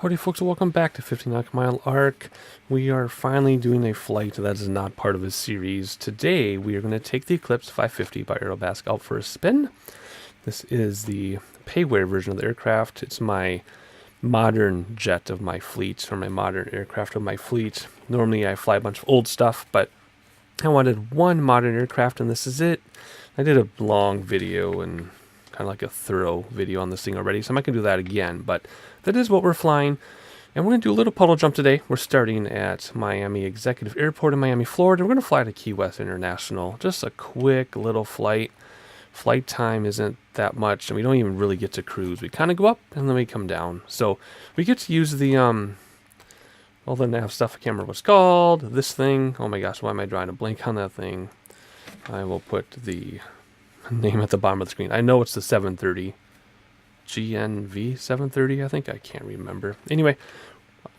Howdy folks, welcome back to 59 Mile Arc. We are finally doing a flight that is not part of a series. Today we are going to take the Eclipse 550 by Aerobask out for a spin. This is the payware version of the aircraft. It's my modern jet of my fleet, or my modern aircraft of my fleet. Normally I fly a bunch of old stuff, but I wanted one modern aircraft and this is it. I did a long video and kind of like a thorough video on this thing already, so I'm not going to do that again, but that is what we're flying. And we're going to do a little puddle jump today. We're starting at Miami Executive Airport in Miami, Florida. We're going to fly to Key West International. Just a quick little flight. Flight time isn't that much, and we don't even really get to cruise. We kind of go up, and then we come down. So we get to use the, all the nav stuff. I can't remember what it's called. This thing. Oh my gosh, why am I drawing a blank on that thing? I will put the name at the bottom of the screen. I know it's the 730. GNV 730, I think. I can't remember. Anyway,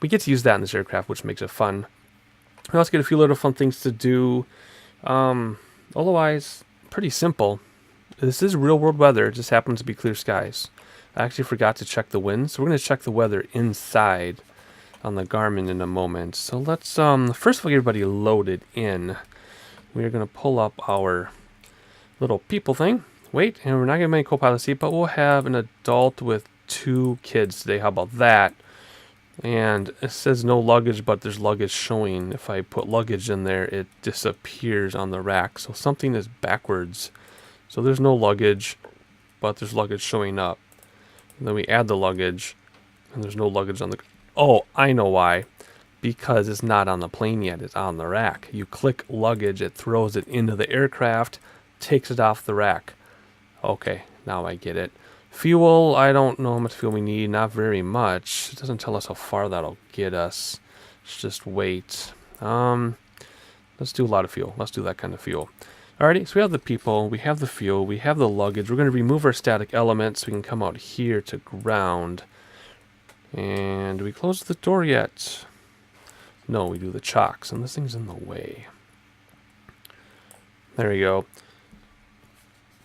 we get to use that in this aircraft, which makes it fun. We also get a few little fun things to do. Otherwise, pretty simple. This is real world weather. It just happens to be clear skies. I actually forgot to check the wind, so we're going to check the weather inside on the Garmin in a moment. So let's first of all get everybody loaded in. We are going to pull up our little people thing. Wait, and we're not going to make a co-pilot seat, but we'll have an adult with 2 kids today. How about that? And it says no luggage, but there's luggage showing. If I put luggage in there, it disappears on the rack. So something is backwards. So there's no luggage, but there's luggage showing up. And then we add the luggage, and there's no luggage on the... Oh, I know why. Because it's not on the plane yet. It's on the rack. You click luggage, it throws it into the aircraft, takes it off the rack. Okay, now I get it. Fuel, I don't know how much fuel we need. Not very much. It doesn't tell us how far that'll get us. Let's just wait. Let's do a lot of fuel. Let's do that kind of fuel. Alrighty, so we have the people, we have the fuel, we have the luggage. We're going to remove our static elements so we can come out here to ground. And do we close the door yet? No, we do the chocks, and this thing's in the way. There we go.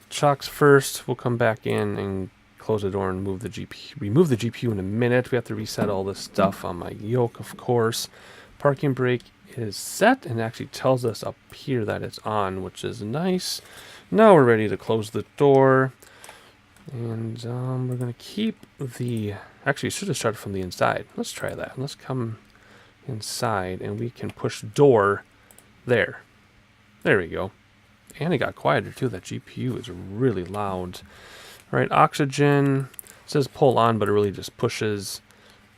Chocks first. We'll come back in and close the door and move the GPU. Remove the GPU in a minute. We have to reset all this stuff on my yoke, of course. Parking brake is set and actually tells us up here that it's on, which is nice. Now we're ready to close the door. And we're going to keep the... Actually, should have started from the inside. Let's try that. Let's come inside and we can push door there. There we go. And it got quieter too. That GPU is really loud. All right, oxygen. It says pull on, but it really just pushes.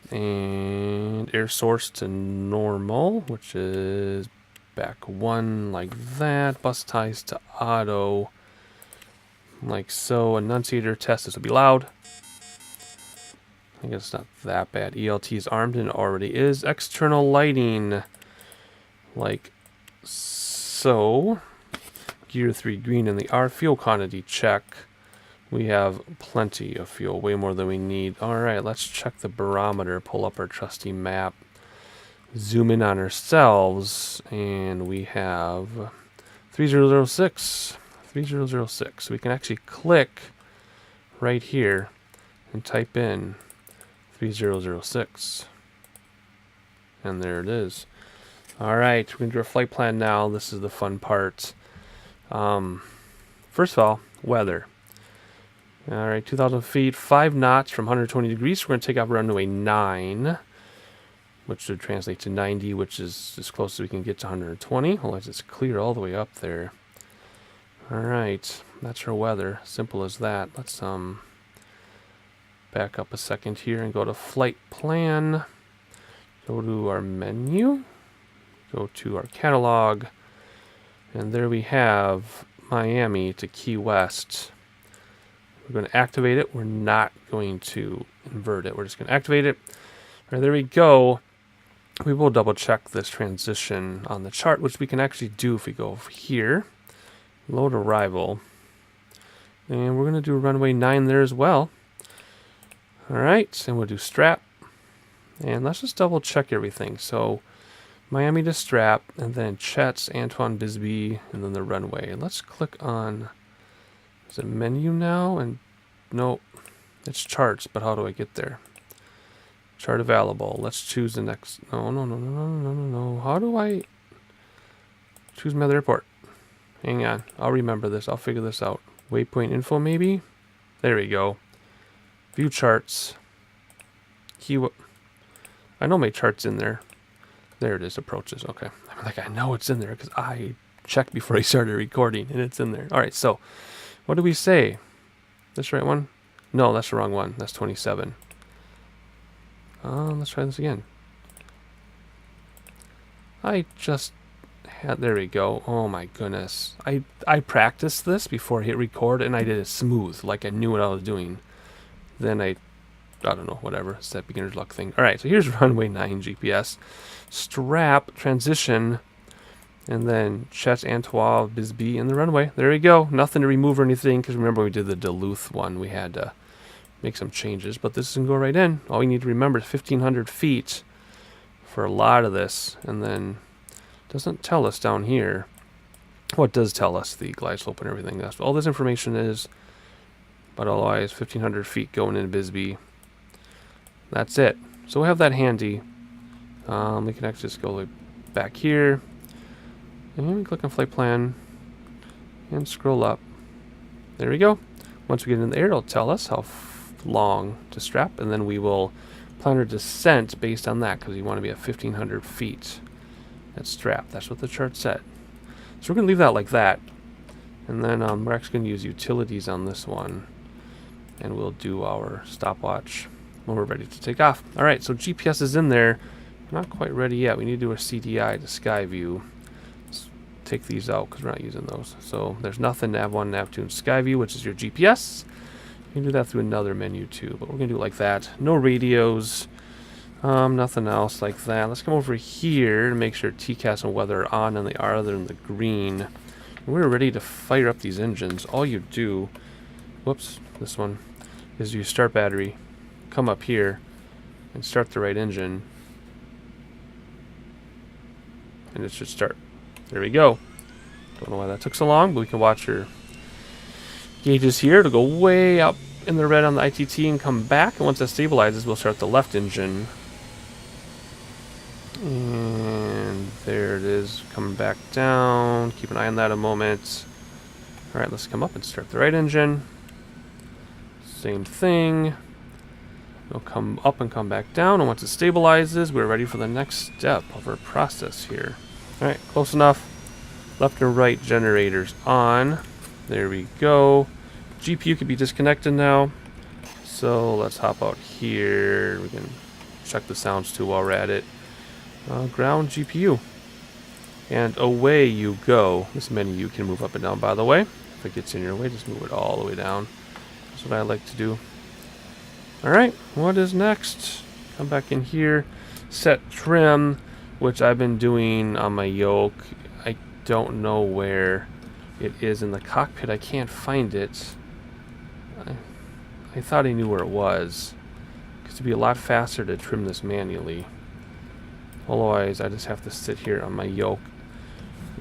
And air source to normal, which is back 1 like that. Bus ties to auto, like so. Annunciator test. This will be loud. I guess it's not that bad. ELT is armed and it already is. External lighting, like so. Gear 3 green in the R. Fuel quantity check. We have plenty of fuel, way more than we need. Alright, let's check the barometer, pull up our trusty map, zoom in on ourselves, and we have 3006. 3006. So we can actually click right here and type in 3006. And there it is. Alright, we're going to do our flight plan now. This is the fun part. First of all, weather. Alright, 2,000 feet, 5 knots from 120 degrees. We're going to take off runway 9, which should translate to 90, which is as close as we can get to 120. Otherwise, it's clear all the way up there. Alright, that's our weather. Simple as that. Let's back up a second here and go to flight plan. Go to our menu. Go to our catalog. And there we have Miami to Key West. We're going to activate it. We're not going to invert it. We're just going to activate it. All right, there we go. We will double check this transition on the chart, which we can actually do if we go over here. Load arrival. And we're going to do runway 9 there as well. All right, and we'll do strap. And let's just double check everything. So Miami to strap, and then Chet's, Antoine Bisbee, and then the runway. And let's click on, is it menu now? And no, it's charts, but how do I get there? Chart available. Let's choose the next. No, no, no, no, no, no, no, no. How do I choose my other airport? Hang on. I'll remember this. I'll figure this out. Waypoint info, maybe? There we go. View charts. I know my chart's in there. There it is. Approaches. Okay. I'm like, I know it's in there because I checked before I started recording, and it's in there. All right. So, what do we say? This right one? No, that's the wrong one. That's 27. Let's try this again. I just had, there we go. Oh my goodness. I practiced this before I hit record, and I did it smooth, like I knew what I was doing. Then I don't know, whatever. It's that beginner's luck thing. All right, so here's runway 9 GPS. Strap, transition, and then Chet Antoine Bisbee in the runway. There we go. Nothing to remove or anything, because remember we did the Duluth one. We had to make some changes, but this can go right in. All we need to remember is 1,500 feet for a lot of this, and then it doesn't tell us down here. Well, it does tell us the glide slope and everything. That's all this information is, but otherwise 1,500 feet going into Bisbee. That's it. So we have that handy. We can actually just go back here, and click on flight plan, and scroll up. There we go. Once we get in the air, it'll tell us how long to strap, and then we will plan our descent based on that, because we want to be at 1,500 feet at strap. That's what the chart said. So we're going to leave that like that, and then we're actually going to use utilities on this one, and we'll do our stopwatch when we're ready to take off. All right, so GPS is in there. We're not quite ready yet. We need to do a CDI to SkyView. Let's take these out because we're not using those. So there's nothing, nav1, nav2, and SkyView, which is your GPS. You can do that through another menu too, but we're going to do it like that. No radios, nothing else like that. Let's come over here to make sure TCAS and weather are on, and they are. They're in the green. When we're ready to fire up these engines, all you do, whoops, this one, is you start battery, come up here, and start the right engine, and it should start. There we go. Don't know why that took so long, but we can watch your gauges here to go way up in the red on the ITT and come back, and once that stabilizes, we'll start the left engine. And there it is, coming back down. Keep an eye on that a moment. Alright, let's come up and start the right engine. Same thing. We'll come up and come back down, and once it stabilizes, we're ready for the next step of our process here. Alright, close enough. Left and right generators on. There we go. GPU can be disconnected now. So let's hop out here. We can check the sounds too while we're at it. Ground GPU. And away you go. This menu can move up and down, by the way. If it gets in your way, just move it all the way down. That's what I like to do. Alright, what is next? Come back in here. Set trim, which I've been doing on my yoke. I don't know where it is in the cockpit. I can't find it. I thought I knew where it was, because it'd be a lot faster to trim this manually. Otherwise, I just have to sit here on my yoke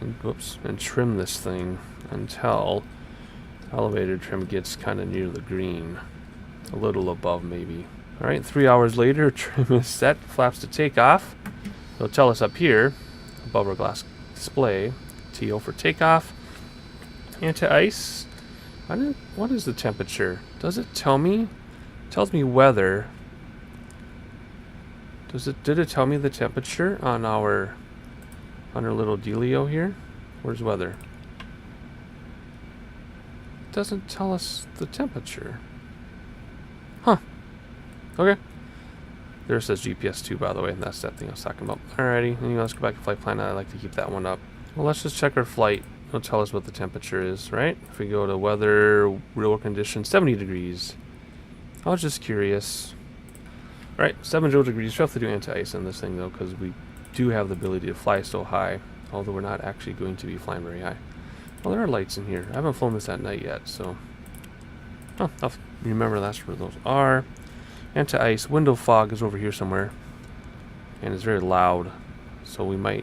and, whoops, and trim this thing until elevator trim gets kind of near the green, a little above maybe. All right, 3 hours later, trim is set. Flaps to takeoff. It'll tell us up here above our glass display. TO for takeoff. Anti-ice. What is the temperature? Does it tell me? It tells me weather. Did it tell me the temperature on our little dealio here? Where's weather? It doesn't tell us the temperature. Huh. Okay. There it says GPS 2, by the way, and that's that thing I was talking about. Alrighty, and let's go back to flight plan. I like to keep that one up. Well, let's just check our flight. It'll tell us what the temperature is, right? If we go to weather, real world conditions, 70 degrees. I was just curious. Right, 70 degrees. We have to do anti-ice on this thing, though, because we do have the ability to fly so high, although we're not actually going to be flying very high. Well, there are lights in here. I haven't flown this at night yet, so... Oh, I'll remember that's where those are. Anti-ice. Window fog is over here somewhere. And it's very loud, so we're going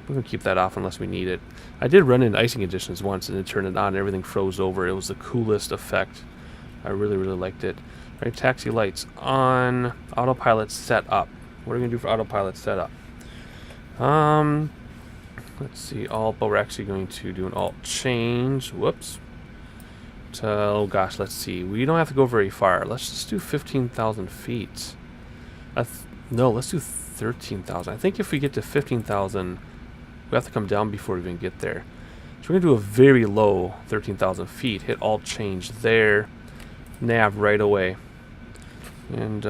to keep that off unless we need it. I did run into icing conditions once, and it turned it on, and everything froze over. It was the coolest effect I really, really liked it. All right, taxi lights on. Autopilot set up. What are we gonna do for autopilot setup? Let's see, alt, but we're actually going to do an alt change. Whoops. Oh gosh, let's see. We don't have to go very far. Let's just do 15,000 feet. No, let's do 13,000. I think if we get to 15,000, we have to come down before we even get there. So we're going to do a very low 13,000 feet. Hit alt change there. Nav right away. And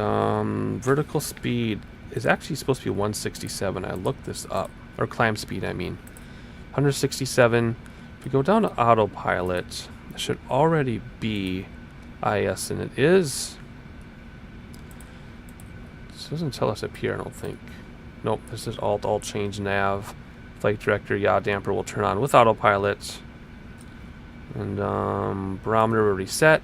vertical speed is actually supposed to be 167. I looked this up. Or climb speed, I mean. 167. If we go down to autopilot, it should already be IS, and it is. This doesn't tell us up here, I don't think. Nope, this is alt change nav. Flight director, yaw damper will turn on with autopilot. And barometer already set.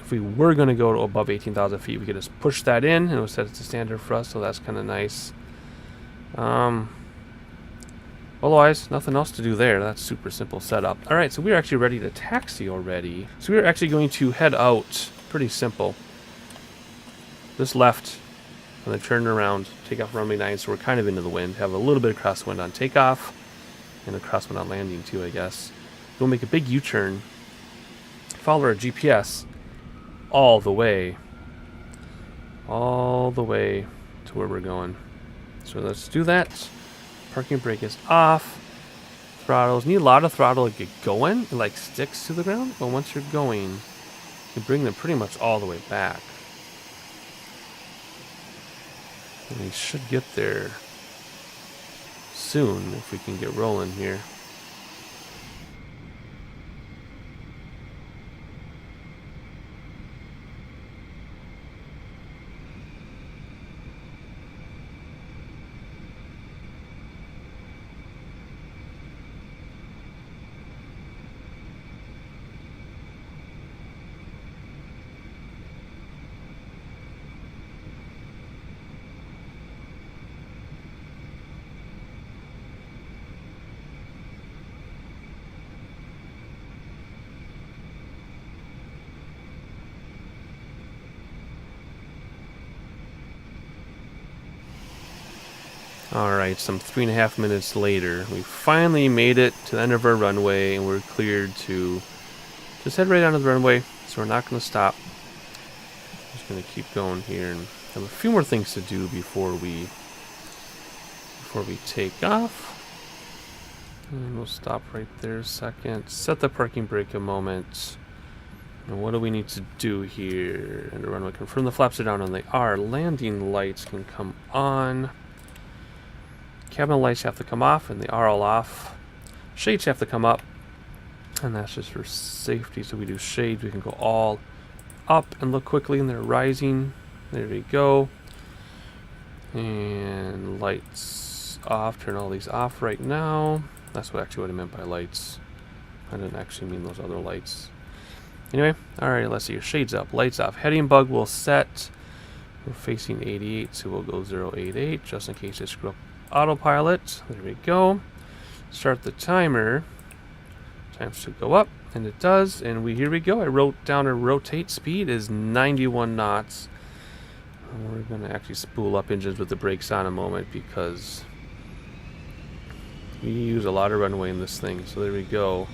If we were going to go to above 18,000 feet, we could just push that in, and it would set it to standard for us, so that's kind of nice. Otherwise, nothing else to do there. That's super simple setup. Alright, so we're actually ready to taxi already. So we're actually going to head out. Pretty simple. Just left, and then turn around, take off runway 9, so we're kind of into the wind. Have a little bit of crosswind on takeoff, and a crosswind on landing too, I guess. We'll make a big U-turn. Follow our GPS all the way to where we're going. So let's do that. Parking brake is off. Throttles. Need a lot of throttle to get going. It like sticks to the ground. But once you're going, you bring them pretty much all the way back. And we should get there soon if we can get rolling here. Alright, some 3.5 minutes later, we finally made it to the end of our runway, and we're cleared to just head right onto the runway, so we're not going to stop. Just going to keep going here and have a few more things to do before we take off. And we'll stop right there a second. Set the parking brake a moment. And what do we need to do here? And the runway, confirm the flaps are down, and they are. Landing lights can come on. Cabin lights have to come off, and they are all off. Shades have to come up, and that's just for safety. So we do shades. We can go all up and look quickly, and they're rising. There we go. And lights off. Turn all these off right now. That's what I meant by lights. I didn't actually mean those other lights. Anyway, alright, let's see. Your shades up, lights off. Heading bug will set. We're facing 88, so we'll go 088 just in case I screw up autopilot. There we go. Start the timer. Time should go up, and it does. And here we go. I wrote down our rotate speed is 91 knots. We're going to actually spool up engines with the brakes on a moment because we use a lot of runway in this thing. So there we go.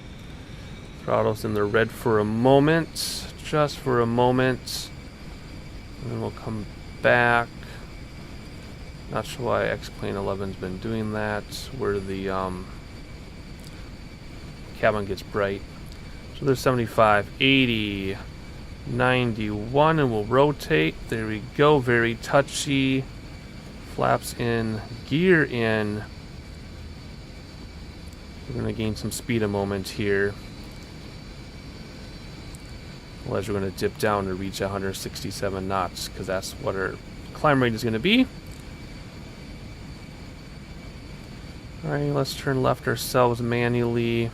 Throttle's in the red for a moment, just for a moment, and then we'll come back. Not sure why X-Plane 11's been doing that, where the cabin gets bright. So there's 75, 80, 91, and we'll rotate. There we go, very touchy. Flaps in, gear in. We're going to gain some speed a moment here. Well, as we're going to dip down to reach 167 knots, because that's what our climb rate is going to be. Alright, let's turn left ourselves manually,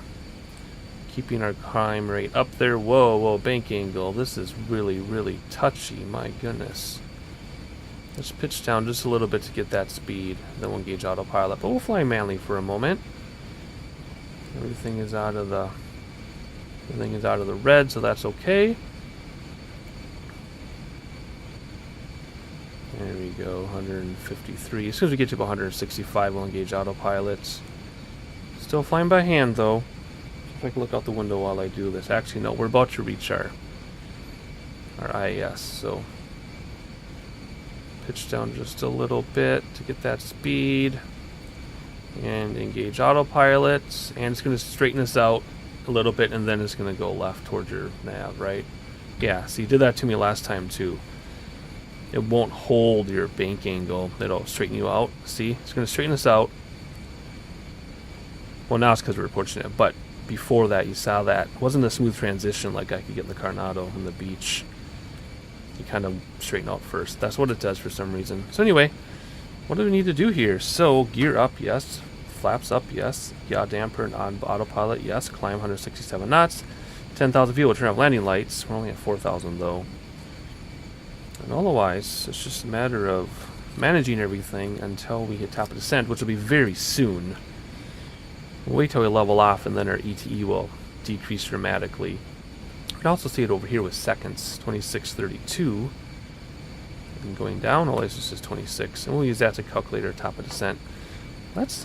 keeping our climb rate up there. Whoa, bank angle. This is really, really touchy. My goodness. Let's pitch down just a little bit to get that speed. Then we'll engage autopilot, but we'll fly manually for a moment. Everything is out of the red, so that's okay. go, 153. As soon as we get to about 165, we'll engage autopilot. Still flying by hand, though. If I can look out the window while I do this. Actually, no, we're about to reach our IAS, so pitch down just a little bit to get that speed. And engage autopilot. And it's going to straighten us out a little bit, and then it's going to go left towards your nav, right? Yeah, so you did that to me last time, too. It won't hold your bank angle. It'll straighten you out. See? It's going to straighten us out. Well, now it's because we're pushing it, but before that, you saw that. It wasn't a smooth transition like I could get in the Coronado on the beach. You kind of straighten out first. That's what it does for some reason. So anyway, what do we need to do here? So, gear up, yes. Flaps up, yes. Yaw damper and on autopilot, yes. Climb 167 knots. 10,000 feet, we'll turn off landing lights. We're only at 4,000 though. And otherwise, it's just a matter of managing everything until we hit top of descent, which will be very soon. We'll wait till we level off, and then our ETE will decrease dramatically. You can also see it over here with seconds, 2632. And going down, always just says 26, and we'll use that to calculate our top of descent. Let's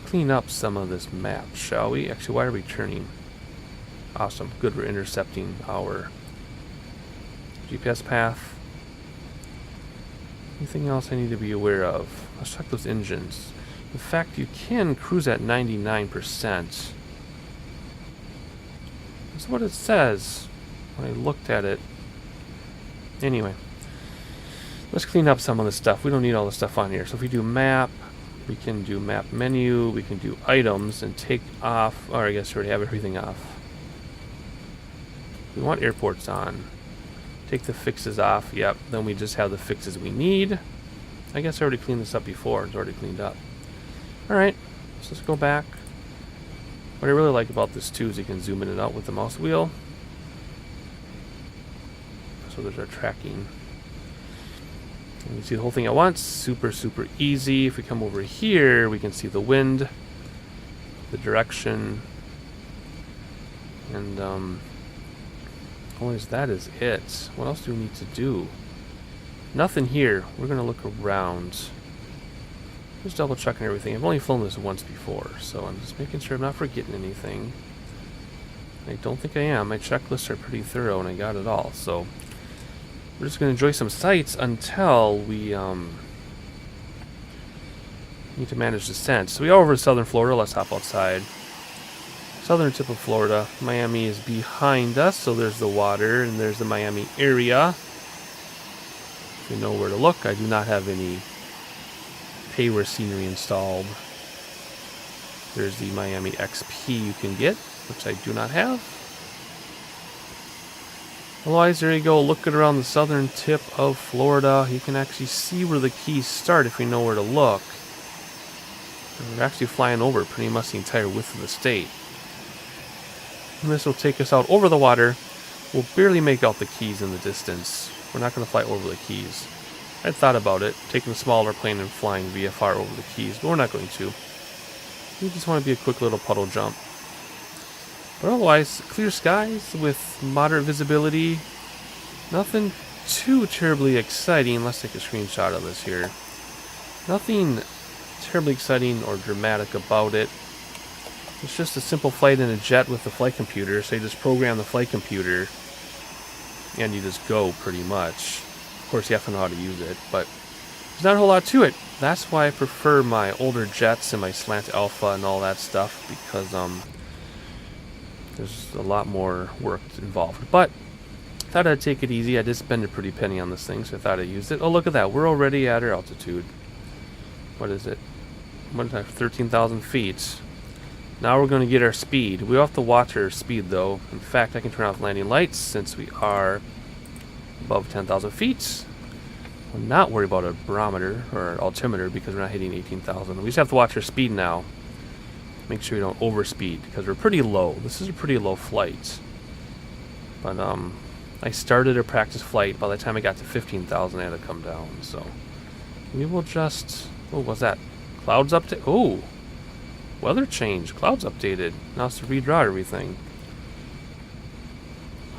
clean up some of this map, shall we? Actually, why are we turning? Awesome, good, we're intercepting our GPS path. Anything else I need to be aware of? Let's check those engines. In fact, you can cruise at 99%. That's what it says when I looked at it. Anyway, let's clean up some of the stuff. We don't need all the stuff on here. So if we do map, we can do map menu, we can do items and take off, or I guess we already have everything off. We want airports on. Take the fixes off, yep, then we just have the fixes we need. I guess I already cleaned this up before, it's already cleaned up. Alright, so let's go back. What I really like about this too is you can zoom in and out with the mouse wheel. So there's our tracking. And you see the whole thing at once, super, super easy. If we come over here, we can see the wind, the direction, and always that is it. What else do we need to do? Nothing here. We're gonna look around. Just double checking everything. I've only flown this once before, so I'm just making sure I'm not forgetting anything. I don't think I am. My checklists are pretty thorough and I got it all, so we're just gonna enjoy some sights until we need to manage descent. So we are over to southern Florida. Let's hop outside. Southern tip of Florida. Miami is behind us, so there's the water and there's the Miami area. If you know where to look, I do not have any payware scenery installed. There's the Miami XP you can get, which I do not have. Otherwise, there you go, looking around the southern tip of Florida. You can actually see where the Keys start if we know where to look. And we're actually flying over pretty much the entire width of the state. And this will take us out over the water. We'll barely make out the Keys in the distance. We're not going to fly over the Keys. I'd thought about it, taking a smaller plane and flying VFR over the Keys, but we're not going to. We just want to be a quick little puddle jump. But otherwise, clear skies with moderate visibility. Nothing too terribly exciting. Let's take a screenshot of this here. Nothing terribly exciting or dramatic about it. It's just a simple flight in a jet with the flight computer. So you just program the flight computer and you just go pretty much. Of course, you have to know how to use it, but there's not a whole lot to it. That's why I prefer my older jets and my slant alpha and all that stuff, because there's a lot more work involved. But I thought I'd take it easy. I did spend a pretty penny on this thing, so I thought I'd use it. Oh, look at that. We're already at our altitude. What is it? 13,000 feet. Now we're going to get our speed. We have to watch our speed, though. In fact, I can turn off landing lights since we are above 10,000 feet. We'll not worry about a barometer or altimeter because we're not hitting 18,000. We just have to watch our speed now. Make sure we don't overspeed because we're pretty low. This is a pretty low flight. But I started a practice flight. By the time I got to 15,000, I had to come down. So we will just... Oh, what's that? Clouds update? Oh! Weather change. Clouds updated. Now it's to redraw everything.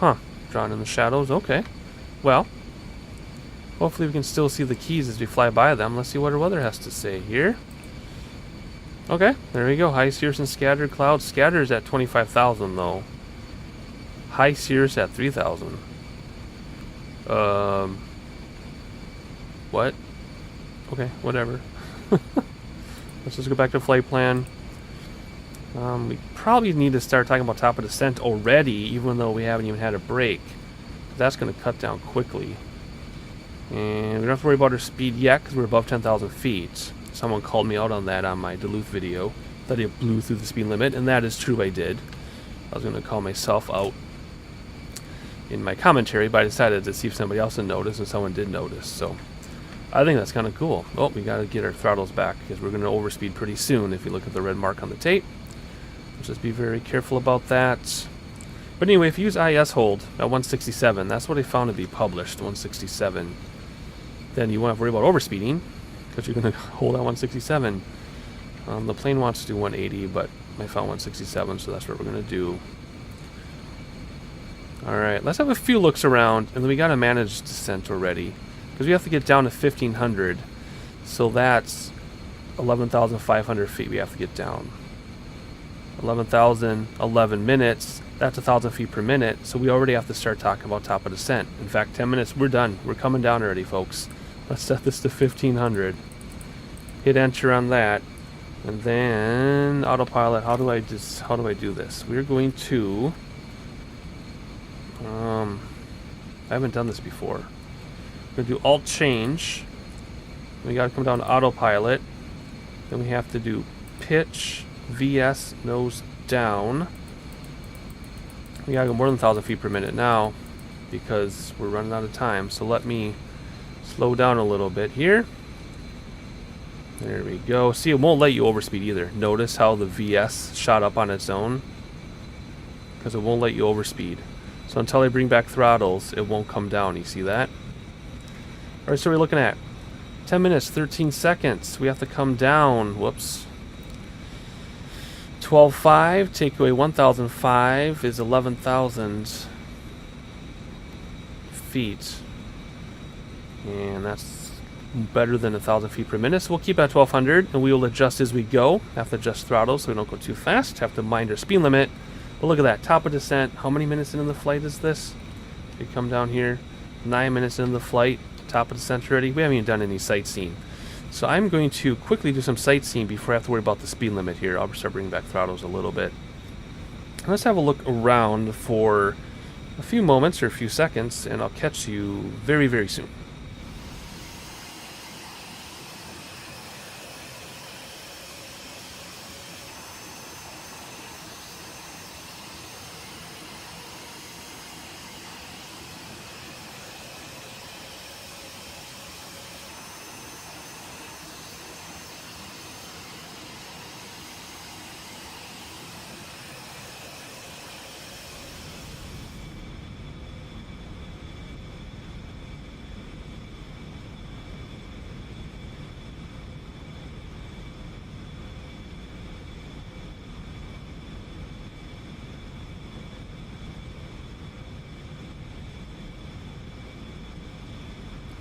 Huh. Drawn in the shadows. Okay. Well, Hopefully we can still see the keys as we fly by them. Let's see what our weather has to say here. Okay, there we go. High cirrus and scattered clouds. Scattered is at 25,000 though. High cirrus at 3,000. What? Okay, whatever. Let's just go back to flight plan. We probably need to start talking about top of descent already, even though we haven't even had a break. That's going to cut down quickly. And we don't have to worry about our speed yet, because we're above 10,000 feet. Someone called me out on that on my Duluth video, that I blew through the speed limit, and that is true, I did. I was going to call myself out in my commentary, but I decided to see if somebody else had noticed, and someone did notice, so I think that's kind of cool. Oh, we got to get our throttles back, because we're going to overspeed pretty soon if you look at the red mark on the tape. Let's just be very careful about that. But anyway, if you use IS hold at 167, that's what I found to be published, 167, then you won't have to worry about overspeeding, because you're going to hold at 167. The plane wants to do 180, but I found 167, so that's what we're going to do. Alright, let's have a few looks around, and then we got to manage descent already, because we have to get down to 1,500, so that's 11,500 feet we have to get down. 11,000, 11 minutes, that's 1,000 feet per minute, so we already have to start talking about top of descent. In fact, 10 minutes, we're done. We're coming down already, folks. Let's set this to 1,500. Hit enter on that, and then autopilot. How do I do this? We're going to I haven't done this before. We're going to do alt change. We got to come down to autopilot. Then we have to do pitch VS nose down. We got to go more than 1,000 feet per minute now, because we're running out of time. So let me slow down a little bit here. There we go. See, it won't let you overspeed either. Notice how the VS shot up on its own, because it won't let you overspeed. So until I bring back throttles, it won't come down. You see that? Alright, so we're looking at 10 minutes, 13 seconds. We have to come down. Whoops. 12.5, take away 1,005 is 11,000 feet. And that's better than 1,000 feet per minute. So we'll keep at 1,200, and we will adjust as we go. Have to adjust throttles so we don't go too fast. Have to mind our speed limit. But look at that, top of descent. How many minutes into the flight is this? We come down here, 9 minutes into the flight, top of descent already. We haven't even done any sightseeing. So I'm going to quickly do some sightseeing before I have to worry about the speed limit here. I'll start bringing back throttles a little bit. Let's have a look around for a few moments or a few seconds, and I'll catch you very, very soon.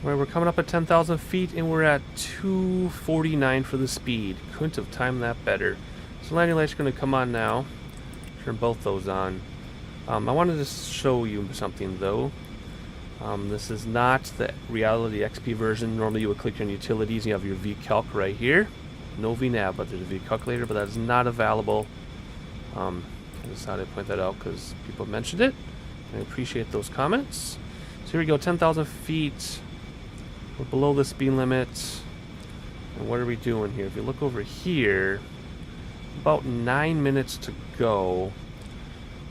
Right, we're coming up at 10,000 feet, and we're at 249 for the speed. Couldn't have timed that better. So landing lights are going to come on now. Turn both those on. I wanted to show you something though. This is not the Reality XP version. Normally you would click on utilities and you have your VCalc right here. No VNAV, but there's a VCalculator, but that is not available. I decided to point that out because people mentioned it. I appreciate those comments. So here we go, 10,000 feet. We're below the speed limit. And what are we doing here? If you look over here, about 9 minutes to go.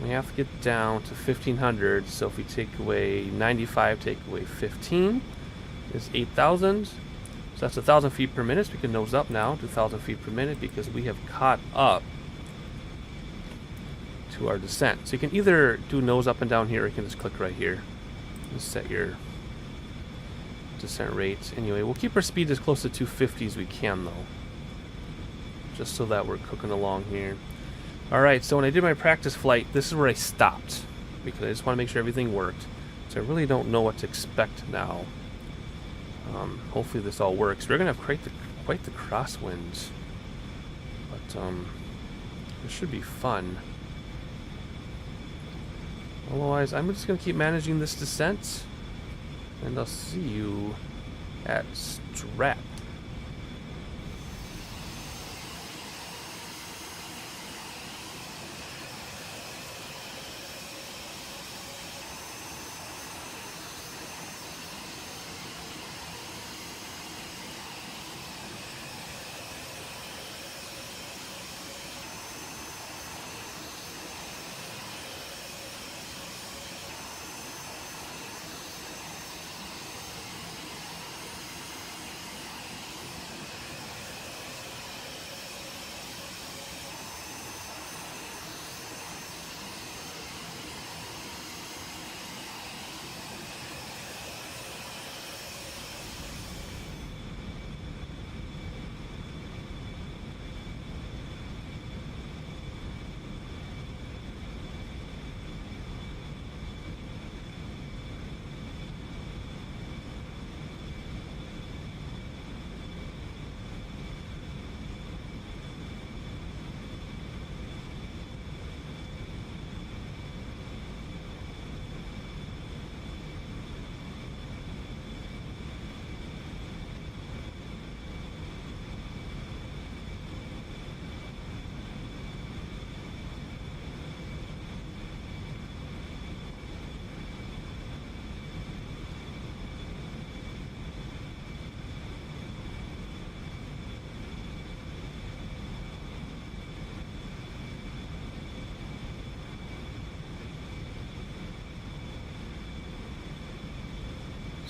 We have to get down to 1,500. So if we take away 95, take away 15, is 8,000. So that's 1,000 feet per minute. So we can nose up now to 1,000 feet per minute because we have caught up to our descent. So you can either do nose up and down here, or you can just click right here and set your descent rate. Anyway, we'll keep our speed as close to 250 as we can though, just so that we're cooking along here. Alright, so when I did my practice flight, this is where I stopped because I just want to make sure everything worked. So I really don't know what to expect now. Hopefully this all works. We're gonna have quite the crosswind, but it should be fun. Otherwise, I'm just gonna keep managing this descent, and I'll see you at strap.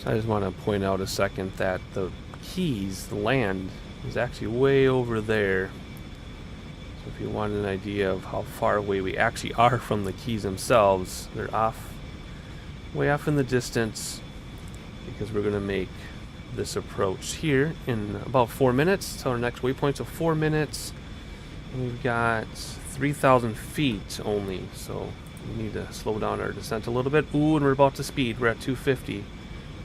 So I just want to point out a second that the Keys, the land, is actually way over there. So if you want an idea of how far away we actually are from the Keys themselves, they're way off in the distance, because we're going to make this approach here in about 4 minutes to our next waypoint. So 4 minutes, and we've got 3,000 feet only, so we need to slow down our descent a little bit. Ooh, and we're about to speed. We're at 250.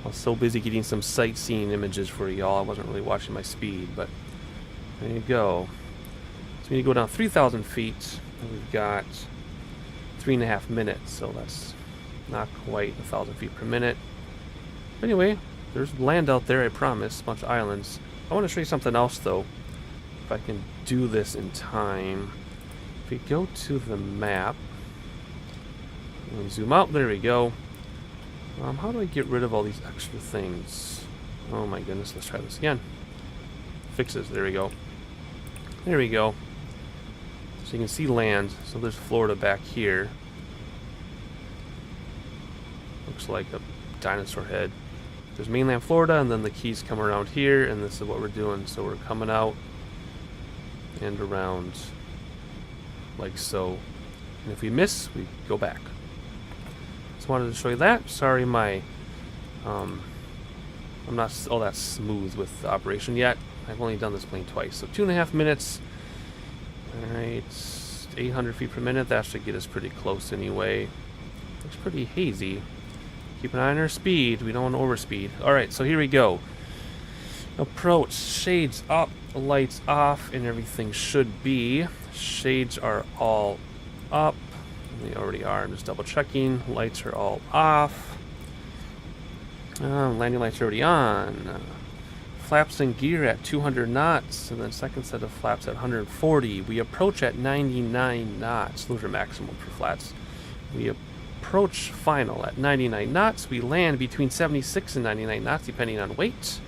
I was so busy getting some sightseeing images for y'all, I wasn't really watching my speed, but there you go. So we need to go down 3,000 feet, and we've got 3.5 minutes, so that's not quite 1,000 feet per minute. But anyway, there's land out there, I promise, a bunch of islands. I want to show you something else, though, if I can do this in time. If we go to the map, and we zoom out, there we go. How do I get rid of all these extra things? Oh my goodness, let's try this again. Fixes, there we go. There we go. So you can see land, so there's Florida back here. Looks like a dinosaur head. There's mainland Florida, and then the Keys come around here, and this is what we're doing. So we're coming out and around like so. And if we miss, we go back. Wanted to show you that. Sorry, my I'm not all that smooth with the operation yet. I've only done this plane twice, so 2.5 minutes. All right, 800 feet per minute. That should get us pretty close anyway. Looks pretty hazy. Keep an eye on our speed. We don't want to overspeed. All right, so here we go. Approach. Shades up, lights off, and everything should be. Shades are all up. They already are. I'm just double checking. Lights are all off. Landing lights are already on. Flaps and gear at 200 knots, and then second set of flaps at 140. We approach at 99 knots. Those are maximum for flats. We approach final at 99 knots. We land between 76 and 99 knots, depending on weight.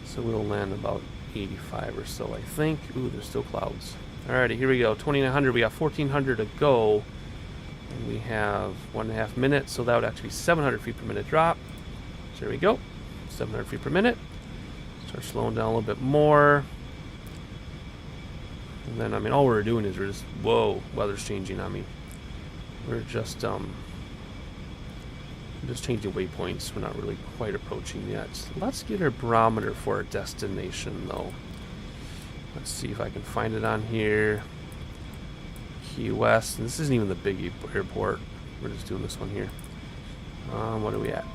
So we'll land about 85 or so, I think. Ooh, there's still clouds. Alrighty, here we go. 2900. We got 1400 to go. And we have 1.5 minutes, so that would actually be 700 feet per minute drop. So there we go. 700 feet per minute. Start slowing down a little bit more. And then, I mean, all we're doing is we're just, whoa, weather's changing on me. We're just changing waypoints. We're not really quite approaching yet. Let's get our barometer for our destination, though. Let's see if I can find it on here. Key West. And this isn't even the big airport. We're just doing this one here. What are we at?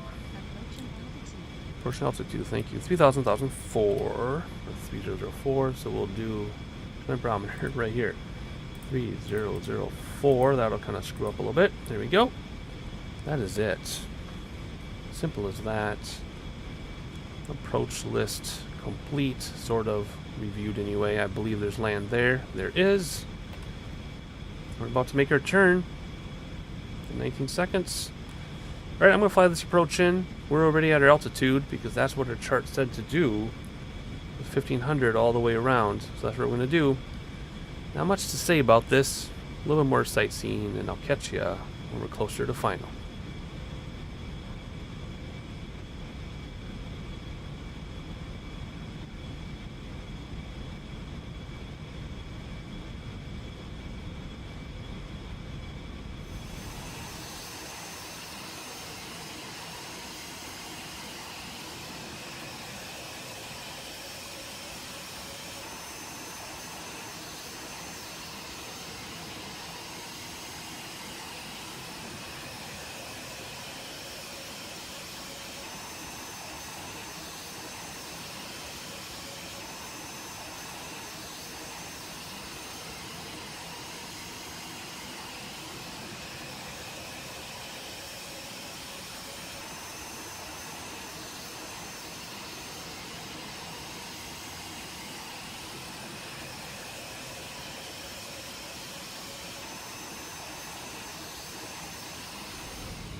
Approaching altitude, thank you. 3,000, 1,004, or 3004, so we'll do my barometer right here. 3004, that'll kind of screw up a little bit. There we go. That is it. Simple as that. Approach list complete, sort of reviewed anyway. I believe there's land there. There is. We're about to make our turn in 19 seconds. Alright, I'm going to fly this approach in. We're already at our altitude because that's what our chart said to do. 1,500 all the way around. So that's what we're going to do. Not much to say about this. A little bit more sightseeing, and I'll catch you when we're closer to final.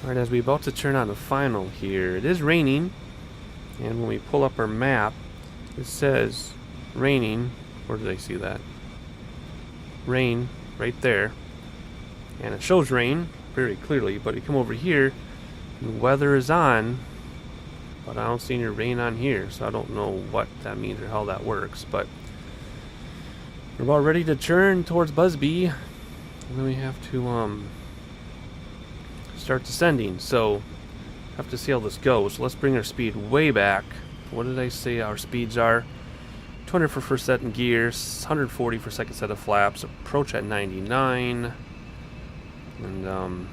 Alright, as we're about to turn on the final here, it is raining, and when we pull up our map, it says raining. Where did I see that? Rain, right there. And it shows rain very clearly, but you come over here, and weather is on, but I don't see any rain on here, so I don't know what that means or how that works, but we're about ready to turn towards Busby, and then we have to, start descending, so have to see how this goes. Let's bring our speed way back. What did I say our speeds are? 200 for first set in gears, 140 for second set of flaps, approach at 99, and as soon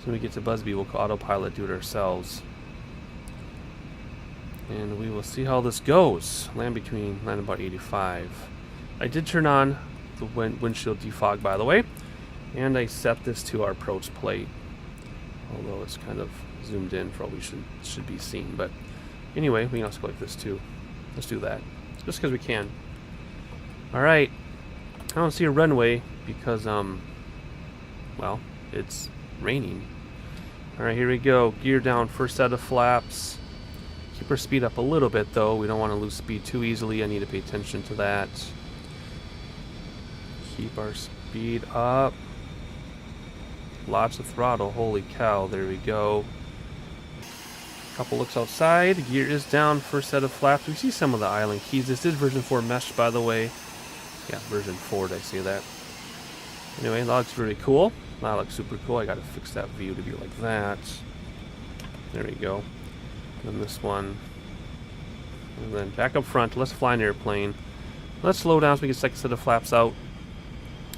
as we get to Busby, we'll autopilot, do it ourselves, and we will see how this goes. Land about 85. I did turn on the windshield defog, by the way. And I set this to our approach plate, although it's kind of zoomed in for what we should be seeing. But anyway, we can also go like this too. Let's do that, just because we can. All right, I don't see a runway because well, it's raining. All right, here we go. Gear down, first set of flaps. Keep our speed up a little bit though. We don't want to lose speed too easily. I need to pay attention to that. Keep our speed up. Lots of throttle, holy cow, there we go. Couple looks outside, gear is down, first set of flaps. We see some of the island keys. This is version 4 mesh, by the way. Yeah, version 4, did I say that? Anyway, that looks really cool. That looks super cool. I gotta fix that view to be like that. There we go. And this one. And then back up front, let's fly an airplane. Let's slow down so we get second set of flaps out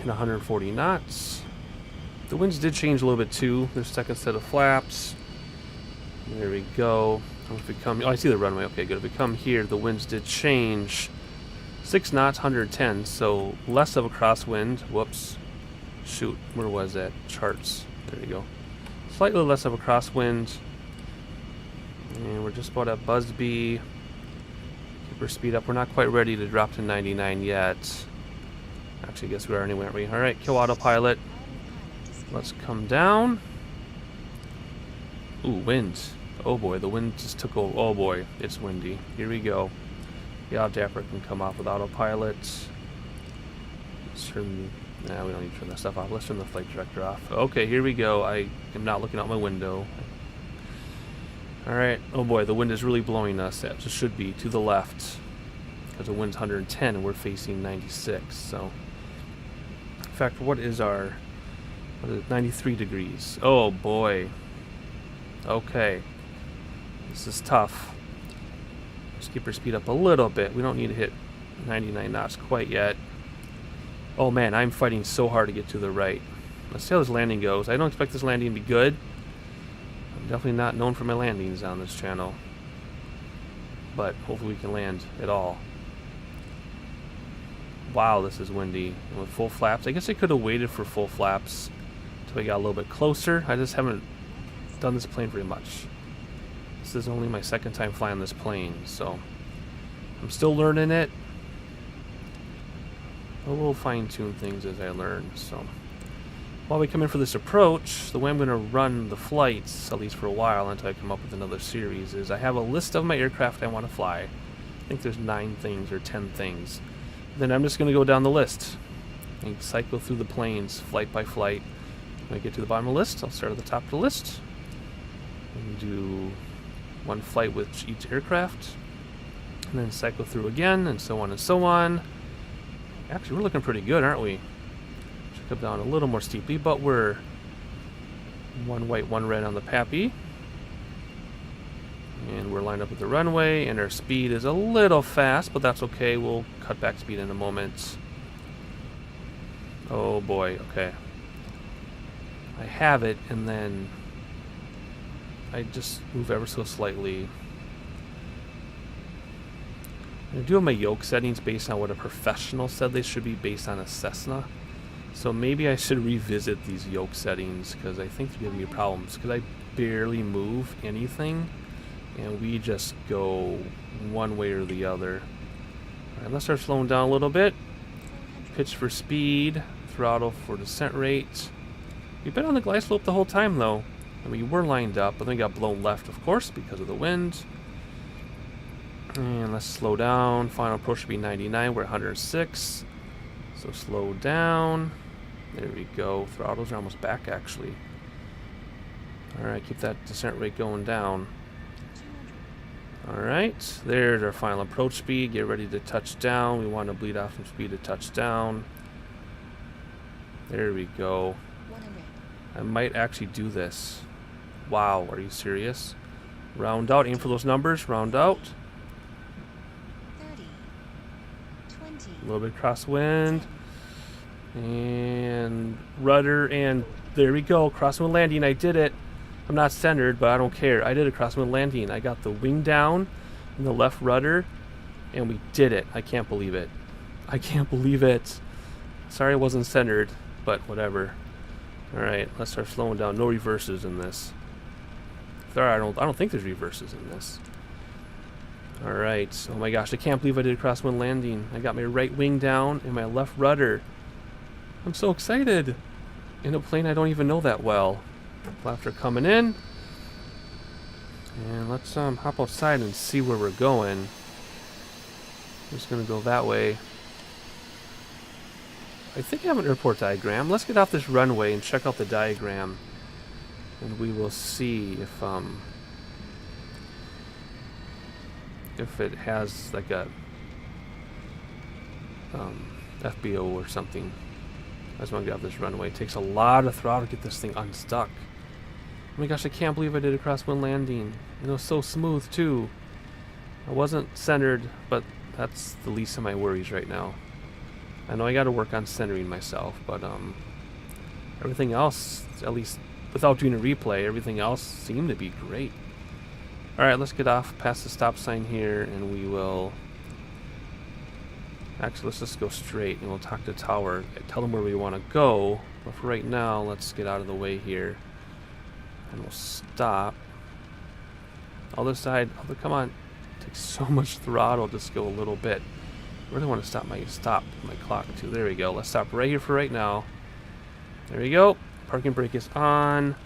in 140 knots. The winds did change a little bit too. There's second set of flaps. There we go. If we come, oh, I see the runway. Okay, good. If we come here, the winds did change. 6 knots, 110. So less of a crosswind. Whoops. Shoot. Where was that? Charts. There we go. Slightly less of a crosswind. And we're just about at Busby. Keep our speed up. We're not quite ready to drop to 99 yet. Actually, I guess we are anyway, aren't we? Alright, kill autopilot. Let's come down. Ooh, wind. Oh boy, the wind just took over. Oh boy, it's windy. Here we go. The adapter can come off with autopilot. Let's turn. Nah, we don't need to turn that stuff off. Let's turn the flight director off. Okay, here we go. I am not looking out my window. Alright. Oh boy, the wind is really blowing us. That just should be to the left. Because the wind's 110 and we're facing 96. So, in fact, what is our. What is it? 93 degrees. Oh boy. Okay. This is tough. Just keep our speed up a little bit. We don't need to hit 99 knots quite yet. Oh man, I'm fighting so hard to get to the right. Let's see how this landing goes. I don't expect this landing to be good. I'm definitely not known for my landings on this channel. but hopefully we can land at all. Wow, this is windy. And with full flaps, I guess I could have waited for full flaps until we got a little bit closer. I just haven't done this plane very much. This is only my second time flying this plane, so I'm still learning it. But we'll fine-tune things as I learn. So while we come in for this approach, the way I'm going to run the flights, at least for a while until I come up with another series, is I have a list of my aircraft I want to fly. I think there's 9 things or 10 things. Then I'm just going to go down the list and cycle through the planes flight by flight. When I get to the bottom of the list, I'll start at the top of the list and do one flight with each aircraft, and then cycle through again, and so on and so on. Actually, we're looking pretty good, aren't we? Should come down a little more steeply, but we're 1 white, 1 red on the Pappy. And we're lined up with the runway, and our speed is a little fast, but that's okay. We'll cut back speed in a moment. Oh boy, okay. I have it, and then I just move ever so slightly. I do have my yoke settings based on what a professional said they should be based on a Cessna. So maybe I should revisit these yoke settings, because I think they're giving me problems, because I barely move anything. And we just go one way or the other. Alright, let's start slowing down a little bit. Pitch for speed, throttle for descent rate. We've been on the glide slope the whole time though. And we were lined up, but then we got blown left, of course, because of the wind. And let's slow down. Final approach should be 99. We're at 106. So slow down. There we go. Throttles are almost back, actually. Alright, keep that descent rate going down. Alright, there's our final approach speed. Get ready to touch down. We want to bleed off some speed to touch down. There we go. 100. I might actually do this. Wow, are you serious? Round out, aim for those numbers, round out. 30. 20. A little bit crosswind. And rudder, and there we go. Crosswind landing, I did it. I'm not centered, but I don't care. I did a crosswind landing. I got the wing down and the left rudder, and we did it. I can't believe it. I can't believe it. Sorry I wasn't centered, but whatever. Alright, let's start slowing down. No reverses in this. Sorry, I don't think there's reverses in this. Alright, oh my gosh, I can't believe I did a crosswind landing. I got my right wing down and my left rudder. I'm so excited. In a plane I don't even know that well. Flaps are coming in. And let's hop outside and see where we're going. I'm just gonna go that way. I think I have an airport diagram. Let's get off this runway and check out the diagram. And we will see if it has like a FBO or something. I just want to get off this runway. It takes a lot of throttle to get this thing unstuck. Oh my gosh, I can't believe I did a crosswind landing. And it was so smooth too. I wasn't centered, but that's the least of my worries right now. I know I got to work on centering myself, but everything else, at least without doing a replay, everything else seemed to be great. Alright, let's get off past the stop sign here, and we will... Actually, let's just go straight, and we'll talk to Tower, tell them where we want to go. But for right now, let's get out of the way here. And we'll stop. Other side, come on. It takes so much throttle, just go a little bit. I really want to stop my clock too. There we go. Let's stop right here for right now. There we go. Parking brake is on.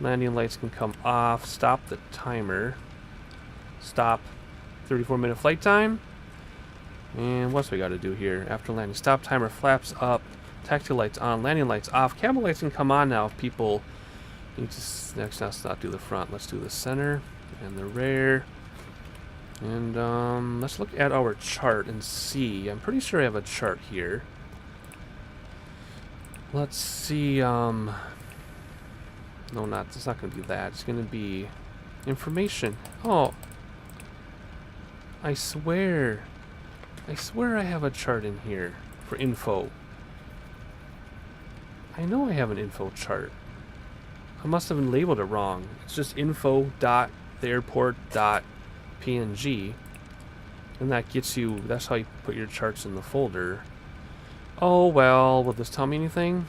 Landing lights can come off. Stop the timer. Stop. 34-minute flight time. And what's we got to do here? After landing, stop timer, flaps up, taxi lights on, landing lights off. Cabin lights can come on now if people need to. Next, let's not do the front. Let's do the center and the rear. And let's look at our chart and see. I'm pretty sure I have a chart here. Let's see. No, it's not going to be that. It's going to be information. Oh, I swear I have a chart in here for info. I know I have an info chart. I must have labeled it wrong. It's just info.theairport.png. And that gets you, that's how you put your charts in the folder. Oh, well, will this tell me anything?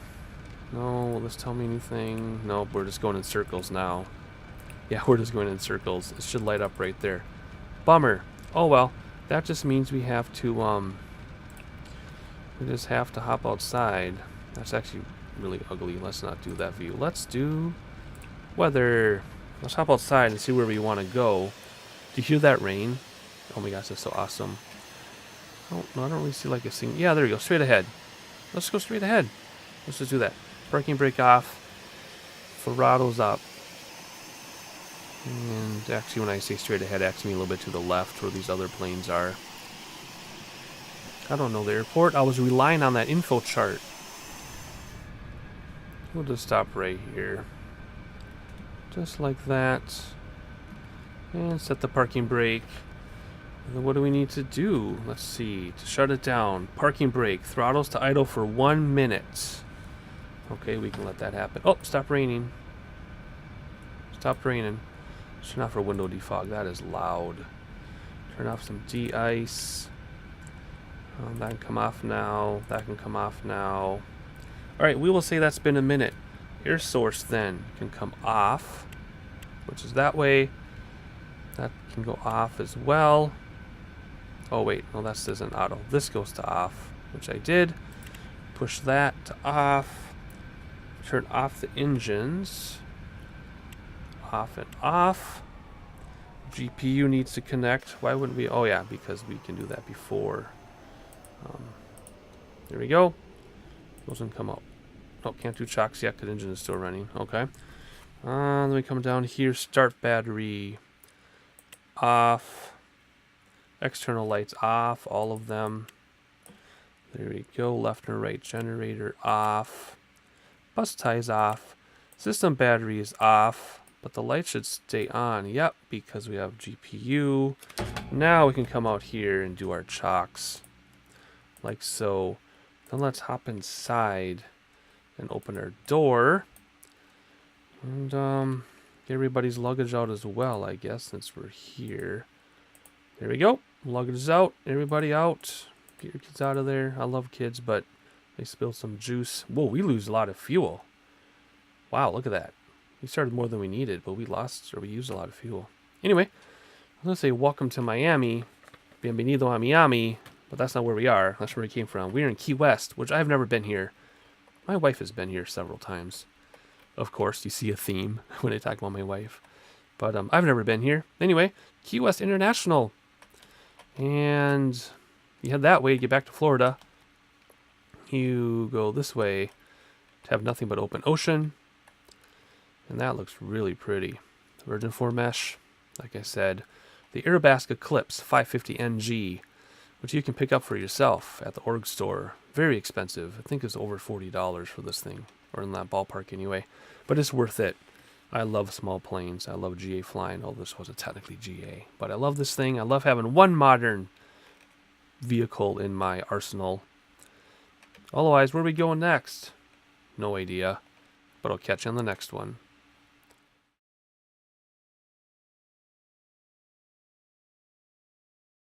No, will this tell me anything? No, we're just going in circles now. Yeah, we're just going in circles. It should light up right there. Bummer. Oh, well, that just means we have to, we just have to hop outside. That's actually really ugly. Let's not do that view. Let's do weather. Let's hop outside and see where we want to go. Do you hear that rain? Oh my gosh, that's so awesome. Oh, no, I don't really see like a single... Yeah, there we go. Straight ahead. Let's go straight ahead. Let's just do that. Parking brake off. Throttles up. And actually, when I say straight ahead, actually a little bit to the left where these other planes are. I don't know the airport. I was relying on that info chart. We'll just stop right here. Just like that. And set the parking brake. And then what do we need to do? Let's see. To shut it down. Parking brake. Throttles to idle for 1 minute. Okay, we can let that happen. Oh, stop raining. Stop raining. Turn off our window defog. That is loud. Turn off some de-ice. That can come off now. That can come off now. Alright, we will say that's been a minute. Air source then can come off, which is that way. That can go off as well. Oh wait, no, that isn't auto. This goes to off, which I did. Push that to off. Turn off the engines. Off and off. GPU needs to connect. Why wouldn't we? Oh yeah, because we can do that before. There we go. Doesn't come out. Oh, can't do chocks yet because engine is still running. Okay. Then we come down here. Start battery. Off. External lights off. All of them. There we go. Left and right generator off. Bus ties off. System battery is off. But the light should stay on. Yep, because we have GPU. Now we can come out here and do our chocks. Like so. Then let's hop inside and open our door. And get everybody's luggage out as well, I guess, since we're here. There we go. Luggage is out. Everybody out. Get your kids out of there. I love kids, but they spill some juice. Whoa, we lose a lot of fuel. Wow, look at that. We started more than we needed, but we used a lot of fuel. Anyway, I'm going to say welcome to Miami. Bienvenido a Miami. But that's not where we are. That's where we came from. We're in Key West, which I've never been here. My wife has been here several times. Of course, you see a theme when I talk about my wife. But I've never been here. Anyway, Key West International. And you head that way to get back to Florida. You go this way to have nothing but open ocean. And that looks really pretty. Virgin 4 mesh, like I said. The Aerobask Eclipse 550NG, which you can pick up for yourself at the org store. Very expensive. I think it's over $40 for this thing, or in that ballpark anyway. But it's worth it. I love small planes. I love GA flying. Oh, this wasn't technically GA. But I love this thing. I love having one modern vehicle in my arsenal. Otherwise, where are we going next? No idea. But I'll catch you on the next one.